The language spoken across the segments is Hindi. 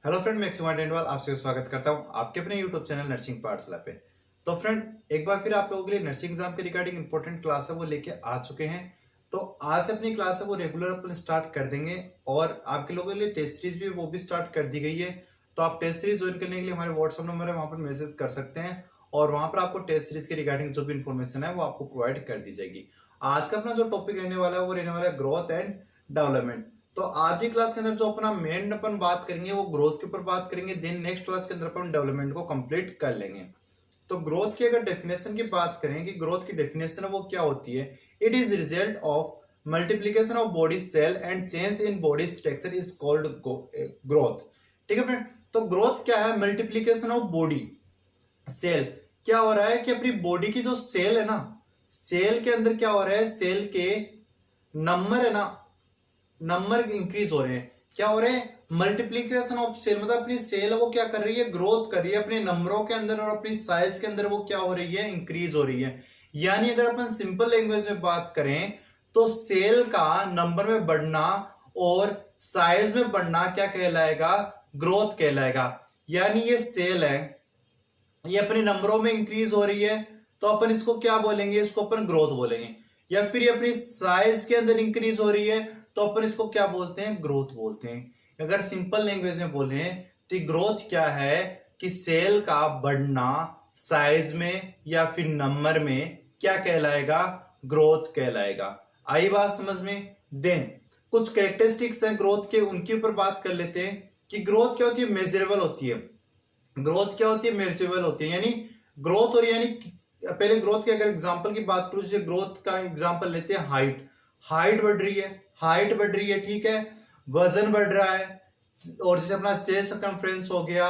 हेलो फ्रेंड, मैं एक्सुमा डेंडवाल आपसे स्वागत करता हूं आपके अपने यूट्यूब चैनल नर्सिंग पाठशाला पे। तो फ्रेंड, एक बार फिर आप लोगों के लिए नर्सिंग एग्जाम के रिगार्डिंग इंपॉर्टेंट क्लास है वो लेके आ चुके हैं। तो आज से अपनी क्लास है वो रेगुलर अपन स्टार्ट कर देंगे और आपके लोगों के लिए टेस्ट सीरीज भी वो भी स्टार्ट कर दी गई है। तो आप टेस्ट सीरीज ज्वाइन करने के लिए हमारे व्हाट्सअप नंबर है वहां पर मैसेज कर सकते हैं और वहां पर आपको टेस्ट सीरीज के रिगार्डिंग जो भी इन्फॉर्मेशन है वो आपको प्रोवाइड कर दी जाएगी। आज का अपना जो टॉपिक रहने वाला है वो रहने वाला है ग्रोथ एंड डेवलपमेंट। तो आज की क्लास के अंदर जो अपना मेन अपन बात करेंगे वो ग्रोथ के ऊपर बात करेंगे, देन नेक्स्ट क्लास के अंदर अपन डेवलपमेंट को कंप्लीट कर लेंगे। तो ग्रोथ की अगर डेफिनेशन की बात करें कि ग्रोथ की डेफिनेशन वो क्या होती है, it is result of multiplication of body cell and change in body structure is called growth. ठीक है फ्रेंड, तो ग्रोथ क्या है? Multiplication of body cell. क्या हो रहा है कि अपनी बॉडी की जो सेल है ना, सेल के अंदर क्या हो रहा है, सेल के नंबर है ना, नंबर इंक्रीज हो रहे हैं। क्या हो रहे हैं? मल्टीप्लीकेशन ऑफ सेल, मतलब अपनी सेल है वो क्या कर रही है, ग्रोथ कर रही है अपने नंबरों के अंदर और अपनी साइज के अंदर वो क्या हो रही है, इंक्रीज हो रही है। यानी अगर अपन सिंपल लैंग्वेज में बात करें तो सेल का नंबर में बढ़ना और साइज में बढ़ना क्या कहलाएगा, ग्रोथ कहलाएगा। यानी ये सेल है, ये अपने नंबरों में इंक्रीज हो रही है तो अपन इसको क्या बोलेंगे, इसको अपन ग्रोथ बोलेंगे। या फिर ये अपनी साइज के अंदर इंक्रीज हो रही है तो अपन इसको क्या बोलते हैं, ग्रोथ बोलते हैं। अगर सिंपल लैंग्वेज में बोले तो ग्रोथ क्या है कि सेल का बढ़ना साइज में या फिर नंबर में क्या कहलाएगा, ग्रोथ कहलाएगा। आई बात समझ में? देन कुछ कैरेक्टरिस्टिक्स हैं ग्रोथ के, उनके ऊपर बात कर लेते हैं कि ग्रोथ क्या होती है, मेजरेबल होती है। ग्रोथ क्या होती है, मेजरेबल होती है। यानी ग्रोथ, और यानी पहले ग्रोथ की अगर एग्जांपल की बात करूं, जैसे ग्रोथ का एग्जांपल लेते हैं, हाइट। हाइट बढ़ रही है, हाइट बढ़ रही है, ठीक है। वजन बढ़ रहा है, और जैसे अपना चेस्ट सर्कमफ्रेंस हो गया,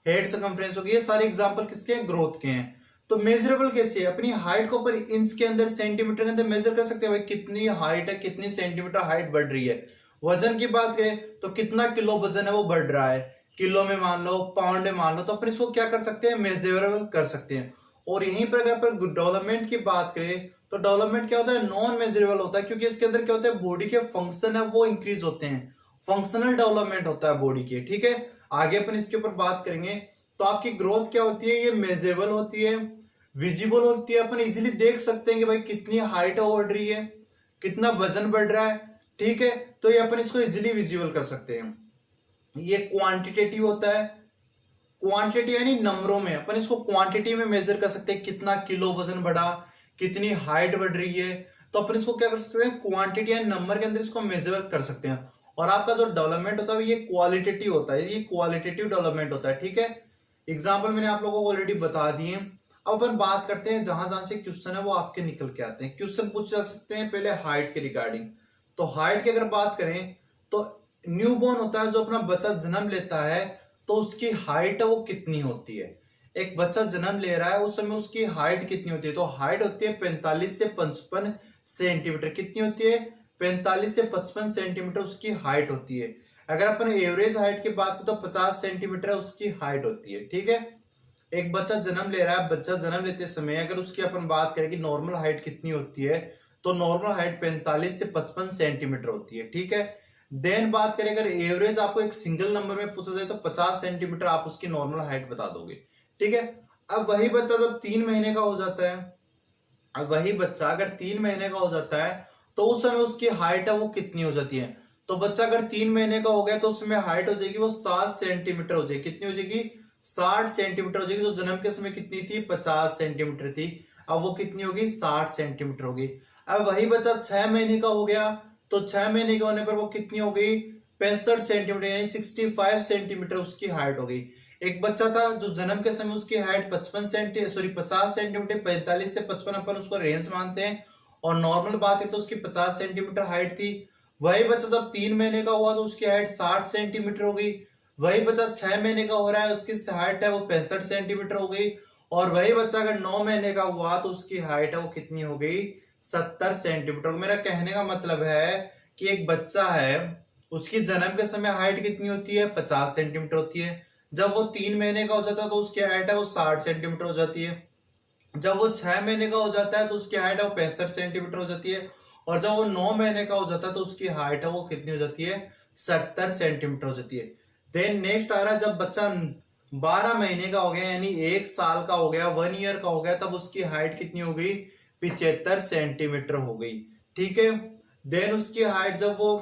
हेड सर्कमफ्रेंस हो गया, ये सारे एग्जांपल किसके हैं, ग्रोथ के हैं। तो मेजरेबल कैसे है? अपनी हाइट को अपन इंच के अंदर, सेंटीमीटर के अंदर मेजर कर सकते हैं, भाई कितनी हाइट है, कितनी सेंटीमीटर हाइट बढ़ रही है। वजन की बात करें तो कितना किलो वजन है वो बढ़ रहा है, किलो में मान लो, पाउंड में मान लो, तो अपन इसको क्या कर सकते हैं, मेजरेबल कर सकते हैं। और यहीं पर अगर अपन डेवलपमेंट की बात करें तो डेवलपमेंट क्या होता है, नॉन मेजरेबल होता है, क्योंकि इसके अंदर क्या होता है, बॉडी के फंक्शन है वो इंक्रीज होते हैं, फंक्शनल डेवलपमेंट होता है बॉडी के। ठीक है, आगे अपन इसके ऊपर बात करेंगे। तो आपकी ग्रोथ क्या होती है, ये मेजरेबल होती है, विजिबल होती है, अपन इजीली देख सकते हैं कि भाई कितनी हाइट बढ़ रही है, कितना वजन बढ़ रहा है। ठीक है, तो ये अपन इसको इजीली विजिबल कर सकते हैं। ये क्वांटिटेटिव होता है, क्वांटिटी यानी नंबरों में, अपन इसको क्वांटिटी में मेजर कर सकते हैं, कितना किलो वजन बढ़ा, कितनी हाइट बढ़ रही है, तो अपन इसको क्या कर सकते हैं, क्वांटिटी यानी नंबर के अंदर इसको मेजर कर सकते हैं। और आपका जो डेवलपमेंट होता है ये क्वालिटेटिव होता है, ये क्वालिटेटिव डेवलपमेंट होता है। ठीक है, एग्जाम्पल मैंने आप लोगों को ऑलरेडी बता दिए। अब अपन बात करते हैं जहां जहां से क्वेश्चन है वो आपके निकल के आते हैं। क्वेश्चन पूछ जा सकते हैं पहले हाइट के रिगार्डिंग। तो हाइट की अगर बात करें तो न्यूबॉर्न होता है, जो अपना बच्चा जन्म लेता है, तो उसकी हाइट है वो कितनी होती है। एक बच्चा जन्म ले रहा है उस समय उसकी हाइट कितनी होती है, तो हाइट होती है 45 से 55 सेंटीमीटर। कितनी होती है, 45 से 55 सेंटीमीटर उसकी हाइट होती है। अगर अपन एवरेज हाइट की बात करें तो 50 सेंटीमीटर उसकी हाइट होती है। ठीक है, एक बच्चा जन्म ले रहा है, बच्चा जन्म लेते समय अगर उसकी अपन बात करें कि नॉर्मल हाइट कितनी होती है, तो नॉर्मल हाइट 45 से 55 सेंटीमीटर होती है। ठीक है, देन बात करें अगर एवरेज आपको एक सिंगल नंबर में पूछा जाए तो 50 सेंटीमीटर आप उसकी नॉर्मल हाइट बता दोगे। ठीक है, अब वही बच्चा जब 3 महीने का हो जाता है, अब वही बच्चा अगर 3 महीने का हो जाता है तो उस समय उसकी हाइट है वो कितनी हो जाती है। तो बच्चा अगर 3 महीने का हो गया तो उसमें हाइट हो जाएगी वो 7 सेंटीमीटर हो जाएगी। कितनी हो जाएगी, 60 सेंटीमीटर हो जाएगी। जो जन्म के समय कितनी थी, 50 सेंटीमीटर थी, अब वो कितनी होगी, 60 सेंटीमीटर होगी। अब वही बच्चा 6 महीने का हो गया तो 6 महीने के होने पर वो कितनी हो गई, 65 सेंटीमीटर, यानी 65 सेंटीमीटर उसकी हाइट हो गई। एक बच्चा था जो जन्म के समय उसकी हाइट 50 सेंटीमीटर, 45 से 55 अपन उसको रेंज मानते हैं, और नॉर्मल बात है तो उसकी 50 सेंटीमीटर हाइट थी। वही बच्चा जब 3 महीने का हुआ तो उसकी हाइट 60 सेंटीमीटर हो गई। वही बच्चा 6 महीने का हो रहा है, उसकी हाइट है वो 65 सेंटीमीटर हो गई। और वही बच्चा अगर 9 महीने का हुआ तो उसकी हाइट है वो कितनी हो गई, 70 सेंटीमीटर। मेरा कहने का मतलब है कि एक बच्चा है, उसकी जन्म के समय हाइट कितनी होती है, 50 सेंटीमीटर होती है। जब वो 3 महीने का हो जाता है तो उसकी हाइट है वो 60 सेंटीमीटर हो जाती है। जब वो 6 महीने का हो जाता है तो उसकी हाइट है वो 65 सेंटीमीटर हो जाती है। और जब वो 9 महीने का हो जाता है तो उसकी हाइट है वो कितनी हो जाती है, 70 सेंटीमीटर हो जाती है। देन नेक्स्ट आ रहा है जब बच्चा 12 महीने का हो गया यानी 1 साल का हो गया, 1 ईयर का हो गया, तब उसकी हाइट कितनी हो गई? 75 सेंटीमीटर हो गई। ठीक है। देन उसकी हाइट जब वो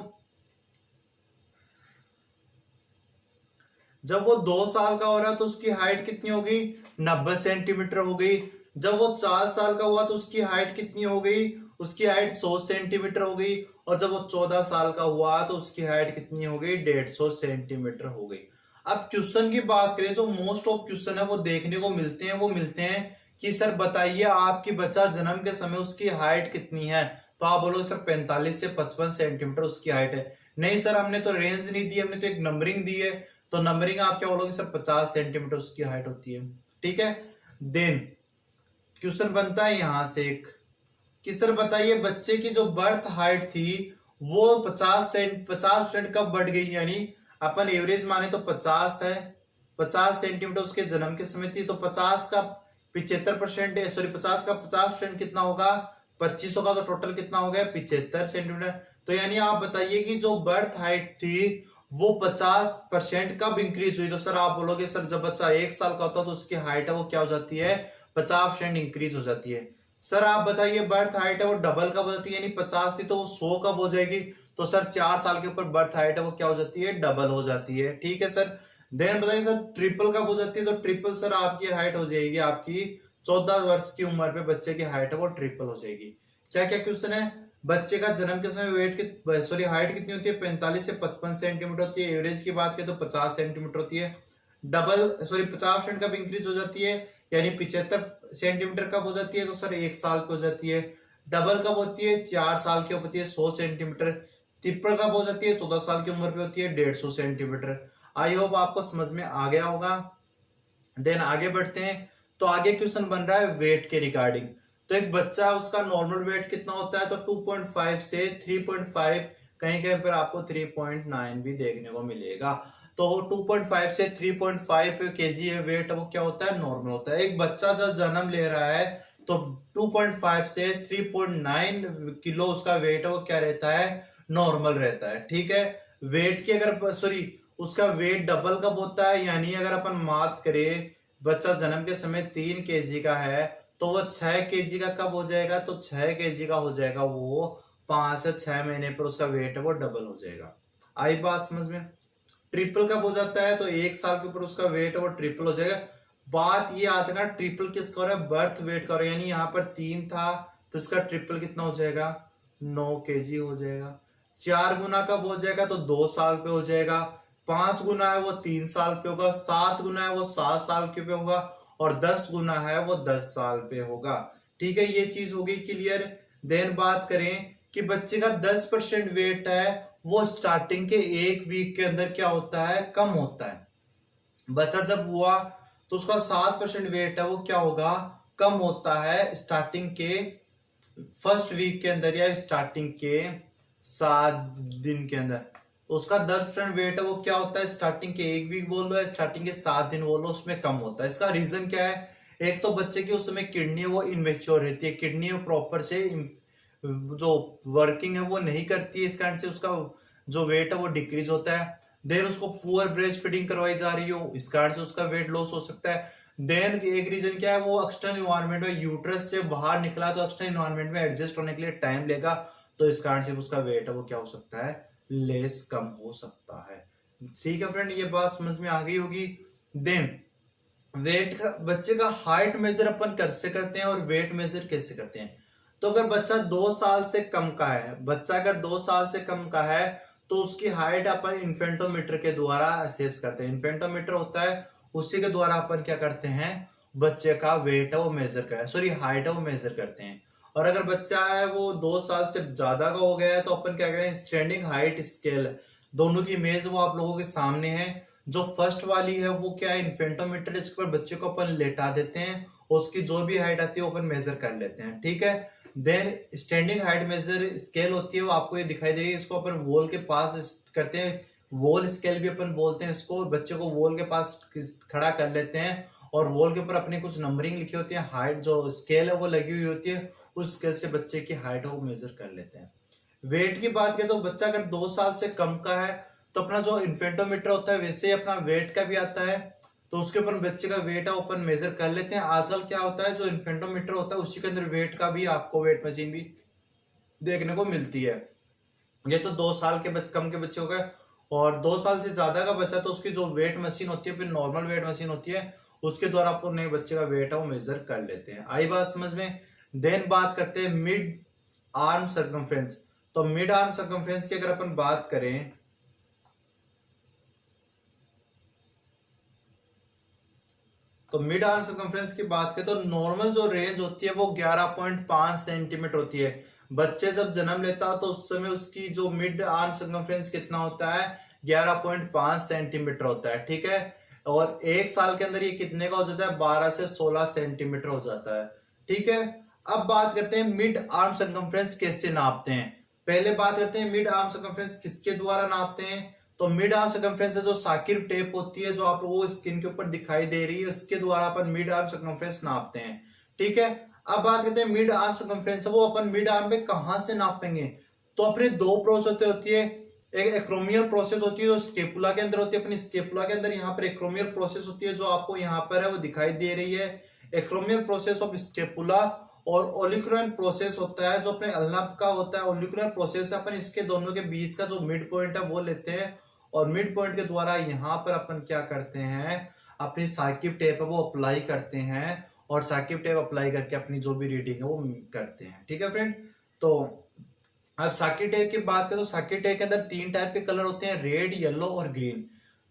2 साल का हो रहा तो उसकी हाइट कितनी हो गई? 90 सेंटीमीटर हो गई। जब वो 4 साल का हुआ तो उसकी हाइट कितनी हो गई? उसकी हाइट 100 सेंटीमीटर हो गई। और जब वो 14 साल का हुआ तो उसकी हाइट कितनी हो गई? 150 सेंटीमीटर हो गई। अब क्वेश्चन की बात करें, जो मोस्ट ऑफ क्वेश्चन है वो देखने को मिलते हैं, वो मिलते हैं कि सर बताइए आपकी बच्चा जन्म के समय उसकी हाइट कितनी है? तो आप बोलोगे सर 45 से 55 सेंटीमीटर उसकी हाइट है। नहीं सर, हमने तो रेंज नहीं दी, हमने तो एक नंबरिंग दी है। तो नंबरिंग आप क्या बोलोगे? सर 50 सेंटीमीटर उसकी हाइट होती है। ठीक है। देन क्वेश्चन बनता है यहां से एक कि सर बताइए बच्चे की जो बर्थ हाइट थी वो 50% कब बढ़ गई? यानी अपन एवरेज माने तो 50 है, 50 सेंटीमीटर उसके जन्म के समय थी, तो 50 का 75% है, सॉरी 50 का 50% कितना होगा? 25 होगा। तो टोटल कितना हो गया? 75 सेंटीमीटर। तो यानी आप बताइए कि जो बर्थ हाइट थी वो 50% कब इंक्रीज हुई? तो सर आप बोलोगे सर जब बच्चा 1 साल का होता है तो उसकी हाइट है वो क्या हो जाती है? 50% इंक्रीज हो जाती है। सर आप बताइए बर्थ हाइट है वो डबल कब हो जाती है? यानी 50 थी तो वो 100 कब हो जाएगी? तो सर 4 साल के ऊपर बर्थ हाइट है वो क्या हो जाती है? डबल हो जाती है। ठीक है सर। देन बताइए सर ट्रिपल कब हो जाती है? तो ट्रिपल सर आपकी हाइट हो जाएगी आपकी 14 वर्ष की उम्र पे बच्चे की हाइट है वो ट्रिपल हो जाएगी। क्या क्या क्वेश्चन है? बच्चे का जन्म के समय वेट की सॉरी हाइट कितनी होती है? 45 से 55 सेंटीमीटर होती है। एवरेज की बात करें तो 50 सेंटीमीटर होती है। डबल सॉरी 50% कब इंक्रीज हो जाती है? यानी 75 सेंटीमीटर कब हो जाती है? तो सर 1 साल पे हो जाती है। डबल कब होती है? 4 साल की होती है, 100 सेंटीमीटर। ट्रिपल कब हो जाती है? 14 साल की उम्र पे होती है, 150 सेंटीमीटर। आई होप आपको समझ में आ गया होगा। देन आगे बढ़ते हैं। तो आगे क्वेश्चन बन रहा है वेट के रिगार्डिंग। तो एक बच्चा उसका नॉर्मल वेट कितना होता है? तो 2.5 से 3.5, कहीं कहीं पर आपको 3.9 भी देखने को मिलेगा। तो 2.5 से 3.5 केजी है वेट, वो क्या होता है? नॉर्मल होता है। एक बच्चा जब जन्म ले रहा है तो 2.5 से 3.9 किलो उसका वेट है वो क्या रहता है? नॉर्मल रहता है। ठीक है। वेट की अगर सॉरी उसका वेट डबल कब होता है? यानी अगर अपन बात करें बच्चा जन्म के समय 3 केजी का है तो वो 6 केजी का कब हो जाएगा? तो 6 केजी का हो जाएगा वो 5 से 6 महीने पर उसका वेट है वो डबल हो जाएगा। आई बात समझ में? ट्रिपल कब हो जाता है? तो 1 साल के ऊपर उसका वेट है वो ट्रिपल हो जाएगा। बात ये आता है ना ट्रिपल किसका हो रहा है? बर्थ वेट का हो रहा है। यानी यहाँ पर 3 था तो इसका ट्रिपल कितना हो जाएगा? 9 केजी हो जाएगा। 4 गुना कब हो जाएगा? तो 2 साल पे हो जाएगा। 5 गुना है वो 3 साल पे होगा। 7 गुना है वो 7 साल के पे होगा। और 10 गुना है वो 10 साल पे होगा। ठीक है, ये चीज होगी क्लियर। देन बात करें कि बच्चे का 10% वेट है वो स्टार्टिंग के 1 वीक के अंदर क्या होता है? कम होता है। बच्चा जब हुआ तो उसका 7% वेट है वो क्या होगा? कम होता है स्टार्टिंग के फर्स्ट वीक के अंदर या स्टार्टिंग के 7 दिन के अंदर। उसका 10% वेट है वो क्या होता है? स्टार्टिंग के 1 वीक बोल लो या स्टार्टिंग के 7 दिन बोल लो, उसमें कम होता है। इसका रीजन क्या है? एक तो बच्चे की उस समय किडनी वो इनमेच्योर रहती है, किडनी प्रॉपर से जो वर्किंग है वो नहीं करती है, इस कारण से उसका जो वेट है वो डिक्रीज होता है। देन उसको पुअर ब्रेस्ट फीडिंग करवाई जा रही हो, इस कारण से उसका वेट लॉस हो सकता है। देन एक रीजन क्या है? वो एक्सटर्नल इन्वायरमेंट में यूट्रस से बाहर निकला तो एक्सटर्नल इन्वायरमेंट में एडजस्ट होने के लिए टाइम लेगा, तो इस कारण से उसका वेट है वो क्या हो सकता है? लेस कम हो सकता है। ठीक है फ्रेंड, ये बात समझ में आ गई होगी। देन वेट का बच्चे का हाइट मेजर अपन कैसे करते हैं और वेट मेजर कैसे करते हैं? तो अगर बच्चा 2 साल से कम का है, बच्चा अगर 2 साल से कम का है तो उसकी हाइट अपन इन्फेंटोमीटर के द्वारा असेस करते हैं। इन्फेंटोमीटर होता है, उसी के द्वारा अपन क्या करते हैं? बच्चे का वेट है वो मेजर करते हैं, सॉरी हाइट है वो मेजर करते हैं। और अगर बच्चा है वो 2 साल से ज्यादा का हो गया है तो अपन क्या करें? स्टैंडिंग हाइट स्केल, दोनों की इमेज वो आप लोगों के सामने है। जो फर्स्ट वाली है वो क्या है? इन्फेंटोमीटर, इसके ऊपर बच्चे को अपन लेटा देते हैं, उसकी जो भी हाइट आती है वो अपन मेजर कर लेते हैं। ठीक है। Then standing height measure scale होती है, वो आपको ये दिखाई दे रही है, इसको अपन वॉल के पास करते हैं, वॉल स्केल भी अपन बोलते हैं इसको। बच्चे को वॉल के पास खड़ा कर लेते हैं और वॉल के ऊपर अपनी कुछ नंबरिंग लिखी होती है, हाइट जो स्केल है वो लगी हुई होती है, उस स्केल से बच्चे की हाइट है वो मेजर कर लेते हैं। वेट की बात करें तो बच्चा अगर 2 साल से कम का है तो अपना जो इन्फेंटोमीटर होता है वैसे ही अपना वेट का भी आता है, तो उसके ऊपर बच्चे का वेट है अपन मेजर कर लेते हैं। आजकल क्या होता है, जो इन्फेंटोमीटर होता है उसी के अंदर वेट का भी आपको वेट मशीन भी देखने को मिलती है। ये तो 2 साल के कम के बच्चे हो गए, और 2 साल से ज्यादा का बच्चा तो उसकी जो वेट मशीन होती है, फिर नॉर्मल वेट मशीन होती है, उसके द्वारा अपन नए बच्चे का वेट है वो मेजर कर लेते हैं। आई बात समझ में। देन बात करते हैं मिड आर्म सर्कमफ्रेंस। तो मिड आर्म सर्कमफ्रेंस की अगर अपन बात करें, तो मिड आर्म सर्कमफ्रेंस की बात करें तो नॉर्मल जो रेंज होती है वो 11.5 सेंटीमीटर होती है। बच्चे जब जन्म लेता है तो उस समय उसकी जो मिड आर्म सर्कमफ्रेंस कितना होता है, 11.5 सेंटीमीटर होता है, ठीक है। और 1 साल के अंदर ये कितने का हो जाता है, 12 से 16 सेंटीमीटर हो जाता है, ठीक है। अब बात करते हैं मिड आर्म सर्कमफ्रेंस कैसे नापते हैं। पहले बात करते हैं मिड आर्म सर्कमफ्रेंस किसके द्वारा नापते हैं। तो मिड आर्म सर्कमफ्रेंस जो साकिर टेप होती है जो आप लोगों को स्क्रीन के ऊपर दिखाई दे रही है, उसके द्वारा अपन मिड आर्म सर्कमफ्रेंस नापते हैं, ठीक है। अब बात करते हैं मिड आर्म सर्कमफ्रेंस वो अपन मिड आर्म में कहां से नापेंगे। तो अपने दो प्रोसेस होती है, एक एक्रोमियल प्रोसेस होती है जो स्केपुला के अंदर होती है। अपनी स्केपुला के अंदर यहाँ पर एक्रोमियल प्रोसेस होती है जो आपको यहाँ पर है वो दिखाई दे रही है, एक्रोमियल प्रोसेस ऑफ स्केपुला। और ओलिकुलर प्रोसेस होता है जो अपने अल्नब का होता है। ओलिकुलर प्रोसेस अपन इसके दोनों के बीच का जो मिड पॉइंट है वो लेते हैं, और मिड पॉइंट के द्वारा यहाँ पर अपन क्या करते हैं, अपनी साकिब टेप है वो अप्लाई करते हैं, और साकिब टेप अप्लाई करके अपनी जो भी रीडिंग है वो करते हैं, ठीक है फ्रेंड। तो अब साकिब टेप की बात करें तो साकिब टेप के अंदर 3 टाइप के कलर होते हैं, रेड, येलो और ग्रीन।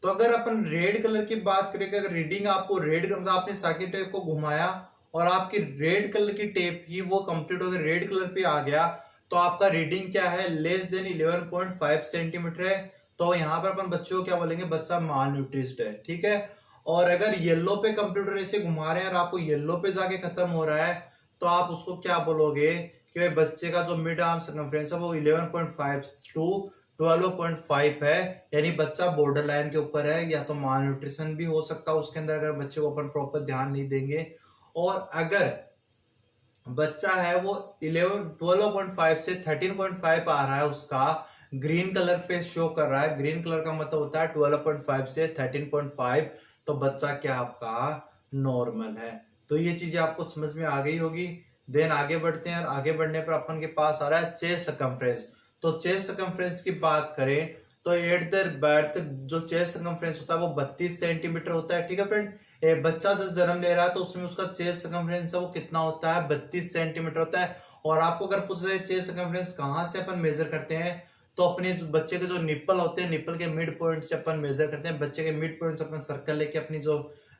तो अगर अपन रेड कलर की बात करें, अगर रीडिंग आपको रेड, मतलब आपने साकिब टेप को घुमाया और आपकी रेड कलर की टेप ही वो कंप्लीट होकर रेड कलर पे आ गया, तो आपका रीडिंग क्या है, लेस देन 11.5 सेंटीमीटर है। तो यहाँ पर अपन बच्चों को क्या बोलेंगे, बच्चा माल न्यूट्रिस्ड है, ठीक है। और अगर येलो पे कंप्यूटर ऐसे घुमा रहे हैं और आपको येलो पे जाके खत्म हो रहा है, तो आप उसको क्या बोलोगे कि भाई बच्चे का जो मिड आर्म सर्कमफ्रेंस है वो 11.5 टू 12.5 है, यानी बच्चा बॉर्डर लाइन के ऊपर है, या तो माल न्यूट्रिशन भी हो सकता है उसके अंदर अगर बच्चे को अपन प्रॉपर ध्यान नहीं देंगे। और अगर बच्चा है वो 12.5 से 13.5 आ रहा है, उसका ग्रीन कलर पे शो कर रहा है, ग्रीन कलर का मतलब होता है 12.5 से 13.5, तो बच्चा क्या आपका नॉर्मल है। तो ये चीजें आपको समझ में आ गई होगी। देन आगे बढ़ते हैं, और आगे बढ़ने पर अपन के पास आ रहा है चेस्ट सर्कमफ्रेंस। तो चेस्ट सर्कमफ्रेंस की बात करें तो एट द बर्थ जो चेस्ट सर्कमफ्रेंस होता है वो 32 सेंटीमीटर होता है, ठीक है फ्रेंड। बच्चा जब जन्म ले रहा है तो उसमें उसका चेस्ट सर्कमफ्रेंस है वो कितना होता है, 32 सेंटीमीटर होता है। और आपको अगर पूछे चेस्ट सर्कमफ्रेंस कहां से अपन मेजर करते हैं, तो अपने बच्चे के जो निप्पल होते हैं, निप्पल के मिड पॉइंट से अपन मेजर करते हैं। बच्चे के मिड पॉइंट से अपन सर्कल लेके अपनी जो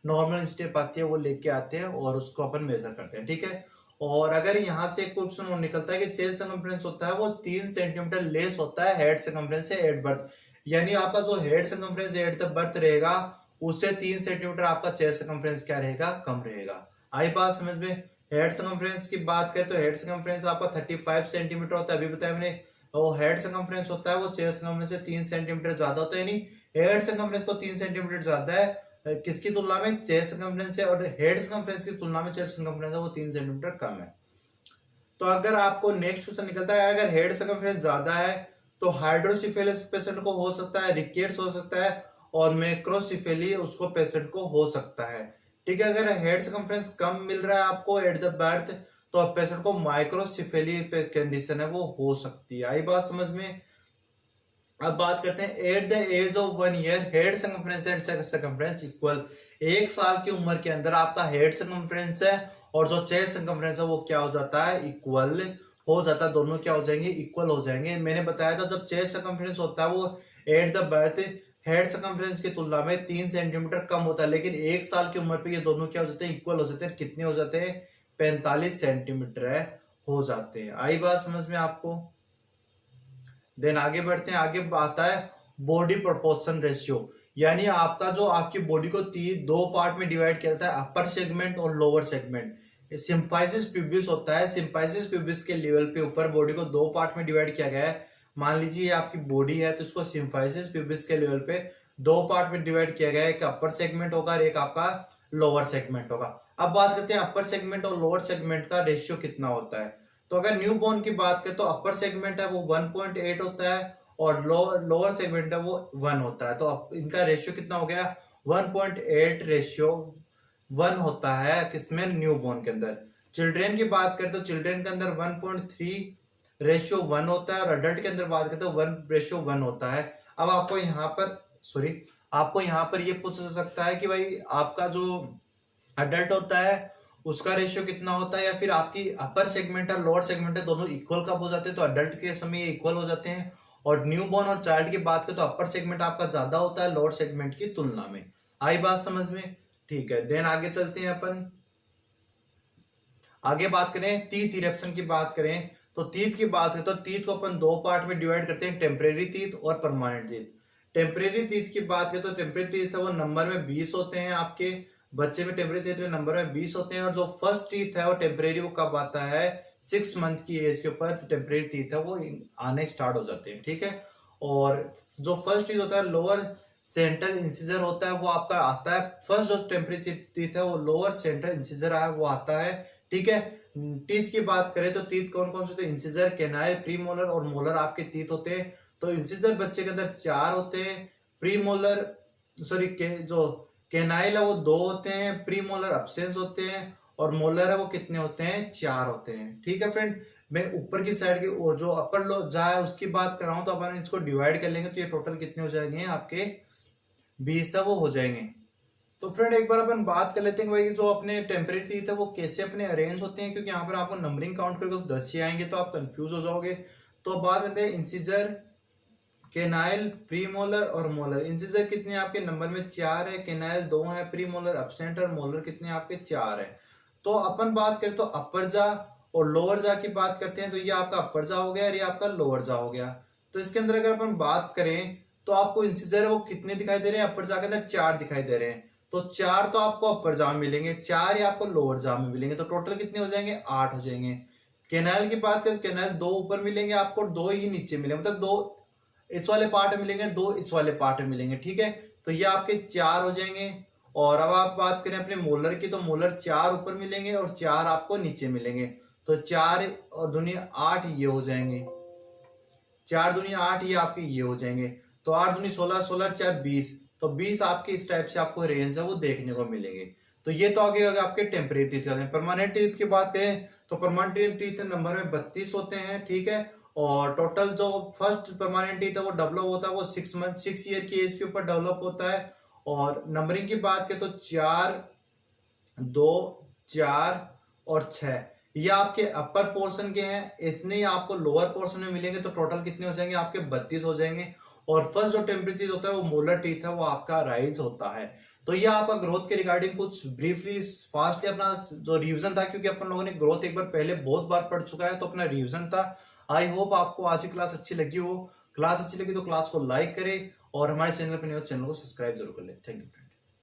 नॉर्मल स्टेप आती है वो लेके आते हैं और उसको अपन मेजर करते हैं, ठीक है। और अगर यहाँ से क्वेश्चन निकलता है कि चेस्ट सर्कमफ्रेंस होता है वो 3 सेंटीमीटर लेस होता है हेड सर्कमफ्रेंस से एट बर्थ, यानी आपका जो head circumference at the birth रहेगा उससे 3 सेंटीमीटर आपका चेस्ट सर्कमफ्रेंस क्या रहेगा, कम रहेगा। आई बात समझ में। हेड सर्कमफ्रेंस की बात करें तो हेड सर्कमफ्रेंस आपका 35 सेंटीमीटर होता है, अभी बताया मैंने। वो हेड सर्कमफ्रेंस होता है वो चेस्ट सर्कमफ्रेंस से 3 सेंटीमीटर ज्यादा होता है, यानी हेड सर्कमफ्रेंस तो 3 सेंटीमीटर ज्यादा है किसकी तुलना में, चेस्ट सर्कमफ्रेंस से, और हेड सर्कमफ्रेंस की तुलना में चेस्ट सर्कमफ्रेंस है वो 3 सेंटीमीटर कम है। तो अगर आपको नेक्स्ट क्वेश्चन निकलता है, अगर हेड सर्कमफ्रेंस ज्यादा है तो हाइड्रोसिफेलिस पेशेंट को हो सकता है, रिकेट्स हो सकता है, और मैक्रोसिफेली उसको पेशेंट को हो सकता है, ठीक है। अगर हेड सर्कमफ्रेंस कम मिल रहा है आपको एट द बर्थ, तो पेशेंट को माइक्रोसिफेली कंडीशन है वो हो सकती है। आई बात समझ में। अब बात करते हैं at the age of 1 year head circumference and chest circumference equal. 1 साल की उम्र के अंदर आपका हेड सर्कमफ्रेंस है और जो चेस्ट सर्कमफ्रेंस है वो क्या हो जाता है, इक्वल हो जाता है, दोनों क्या हो जाएंगे, इक्वल हो जाएंगे। मैंने बताया था जब चेस्ट सर्कमफ्रेंस होता है वो at the birth head circumference की तुलना में 3 सेंटीमीटर कम होता है, लेकिन 1 साल की उम्र पे ये दोनों क्या हो जाते हैं, इक्वल हो जाते हैं। कितने हो जाते हैं, 45 सेंटीमीटर है हो जाते हैं। आई बात समझ में आपको। देन आगे बढ़ते हैं, आगे आता है बॉडी प्रोपोर्शन रेशियो, यानी आपका जो आपकी बॉडी को 2 पार्ट में डिवाइड किया जाता है, अपर सेगमेंट और लोअर सेगमेंट। सिम्फाइसिस प्यूबिस होता है, सिम्फाइसिस प्यूबिस के लेवल पे ऊपर बॉडी को 2 पार्ट में डिवाइड किया गया है। मान लीजिए ये आपकी बॉडी है तो इसको सिम्फाइसिस प्यूबिस के लेवल पे 2 पार्ट में डिवाइड किया गया है, एक अपर सेगमेंट होगा और एक आपका लोअर सेगमेंट होगा। अब बात करते हैं अपर सेगमेंट और लोअर सेगमेंट का रेशियो कितना होता है। तो अगर न्यू बॉर्न की बात करें तो अपर सेगमेंट है वो 1.8 होता है, और लोअर सेगमेंट है वो 1 होता है। तो अब इनका रेशियो कितना हो गया, 1.8:1 होता है किसमें, न्यू बॉर्न के अंदर। चिल्ड्रेन की बात करें तो चिल्ड्रेन के अंदर 1.3:1 होता है, और अडल्ट के अंदर बात करें तो 1:1 होता है। अब आपको यहाँ पर आपको यहाँ पर ये पूछ सकता है कि भाई आपका जो अडल्ट होता है उसका रेशियो कितना होता है, या फिर आपकी अपर सेगमेंट और लोअर सेगमेंट है दोनों इक्वल कब हो जाते हैं, तो अडल्ट के समय ये इक्वल हो जाते हैं। और न्यू बॉर्न और चाइल्ड की बात करें तो अपर सेगमेंट आपका ज्यादा होता है लोअर सेगमेंट की तुलना में। आई बात समझ में? ठीक है, देन आगे चलते हैं अपन। आगे बात करें टीथ इरेप्शन की बात करें तो टीथ की बात करें तो टीथ को अपन दो पार्ट में डिवाइड करते हैं, टेम्परेरी टीथ और परमानेंट टीथ। टेम्परेरी टीथ की बात करें तो टेम्परेरी टीथ है वो नंबर में 20 होते हैं, आपके बच्चे में टेम्परेरी टीथ में नंबर में 20 होते हैं। और जो फर्स्ट टीथ है वो टेम्परेरी वो कब आता है, 6 मंथ की एज के ऊपर टेम्परेरी टीथ है वो आने स्टार्ट हो जाते हैं, ठीक है। और जो फर्स्ट टीथ होता है लोअर सेंट्रल इंसिजर होता है वो आपका आता है, फर्स्ट जो टेम्परेरी टीथ है वो लोअर सेंट्रल इंसिजर है वो आता है, ठीक है। टीथ की बात करें तो टीथ कौन कौन से होते हैं, इंसिजर, कैनाइल, प्रीमोलर और मोलर आपके टीथ होते हैं। तो इंसिजर बच्चे के अंदर 4 होते हैं, प्रीमोलर जो कैनाइल है वो 2 होते हैं, प्रीमोलर अब्सेंस होते हैं, और मोलर है वो कितने होते हैं, 4 होते हैं, ठीक है फ्रेंड। मैं ऊपर की साइड की जो अपर लो जा है उसकी बात कर रहा हूं, तो अपन इसको डिवाइड कर लेंगे तो ये टोटल कितने हो जाएंगे आपके 20 है वो हो जाएंगे। तो फ्रेंड एक बार अपन बात कर लेते हैं भाई जो अपने टेम्परेरी टीथ है वो कैसे अपने अरेंज होते हैं, क्योंकि यहाँ पर आपको नंबरिंग काउंट करके तो 10 ही आएंगे तो आप कंफ्यूज हो जाओगे। तो बात करते हैं इंसिजर, केनाइल, प्रीमोलर और मोलर। इंसिजर कितने आपके नंबर में 4 है, केनाइल 2 है, प्रीमोलर अब्सेंट और मोलर कितने आपके 4 है। तो अपन बात करें तो अपर जा और लोअर जा की बात करते हैं, तो ये आपका अपर जा हो गया और ये आपका लोअर जा हो गया। तो इसके अंदर अगर अपन बात करें तो आपको इंसिजर है वो कितने दिखाई दे रहे हैं, अपर जा के अंदर 4 दिखाई दे रहे हैं। तो 4 तो आपको अपर जा में मिलेंगे, 4 ही आपको लोअर जा में मिलेंगे, तो टोटल कितने हो जाएंगे, 8 हो जाएंगे। केनाइल की बात करें, केनाइल 2 ऊपर मिलेंगे आपको, 2 ही नीचे मिलेंगे, मतलब 2 इस वाले पार्ट में मिलेंगे, 2 इस वाले पार्ट में मिलेंगे, ठीक है। तो ये आपके 4 हो जाएंगे। और अब आप बात करें अपने मोलर की, तो मोलर 4 ऊपर मिलेंगे और 4 आपको नीचे मिलेंगे। तो 4 और दुनिया 8 ये हो जाएंगे, 4 दुनिया 8 ये आपके ये हो जाएंगे। तो 8 दुनी 16, 16 4 20, तो 20 आपके इस टाइप से आपको रेंज है वो देखने को मिलेंगे। तो ये तो आगे होगा आपके टेम्परेरी टीथ। परमानेंट टीथ की बात करें तो परमानेंट टीथ नंबर में 32 होते हैं, ठीक है। और टोटल जो फर्स्ट परमानेंट टीथ है वो डेवलप होता है वो 6 ईयर की एज के ऊपर डेवलप होता है। और नंबरिंग की बात करें तो 4, 2, 4 और 6 ये आपके अपर पोर्शन के हैं, इतने ही आपको लोअर पोर्शन में मिलेंगे। तो टोटल कितने हो जाएंगे आपके 32 हो जाएंगे। और फर्स्ट जो टेम्परेचर होता है वो मोलर टीथ है वो आपका राइज होता है। तो ये आपका ग्रोथ के रिगार्डिंग कुछ ब्रीफली फास्टली अपना जो रिवीजन था, क्योंकि अपन लोगों ने ग्रोथ एक बार पहले बहुत बार पढ़ चुका है, तो अपना रिवीजन था। आई होप आपको आज की क्लास अच्छी लगी हो। क्लास अच्छी लगी तो क्लास को लाइक करें और हमारे चैनल पर नहीं हो चैनल को सब्सक्राइब जरूर कर ले। Thank you.